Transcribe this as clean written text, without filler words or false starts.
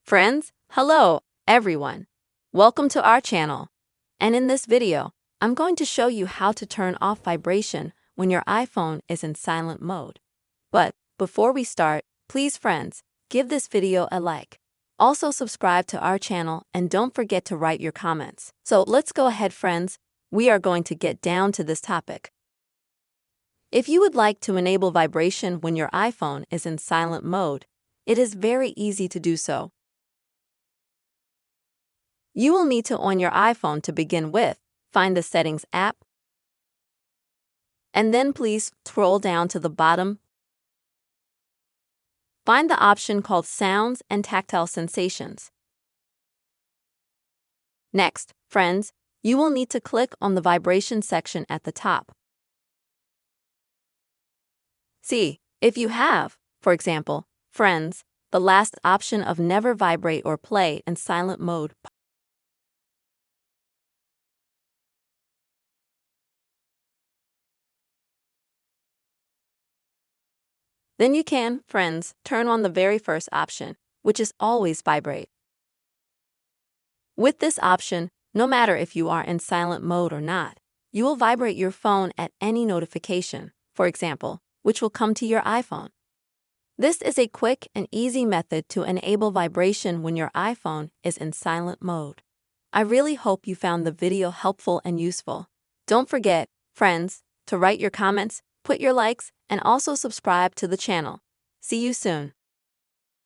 Friends, hello, everyone. Welcome to our channel. And in this video, I'm going to show you how to turn off vibration when your iPhone is in silent mode. But before we start, please friends, give this video a like. Also subscribe to our channel and don't forget to write your comments. So let's go ahead friends, we are going to get down to this topic. If you would like to enable vibration when your iPhone is in silent mode, it is very easy to do so. You will need to on your iPhone to begin with, find the Settings app, and then please scroll down to the bottom. Find the option called Sounds and Tactile Sensations. Next, friends, you will need to click on the vibration section at the top. See, if you have, for example, friends, the last option of never vibrate or play in silent mode. Then you can, friends, turn on the very first option, which is always vibrate. With this option, no matter if you are in silent mode or not, you will vibrate your phone at any notification, for example, which will come to your iPhone. This is a quick and easy method to enable vibration when your iPhone is in silent mode. I really hope you found the video helpful and useful. Don't forget, friends, to write your comments, put your likes, and also subscribe to the channel. See you soon.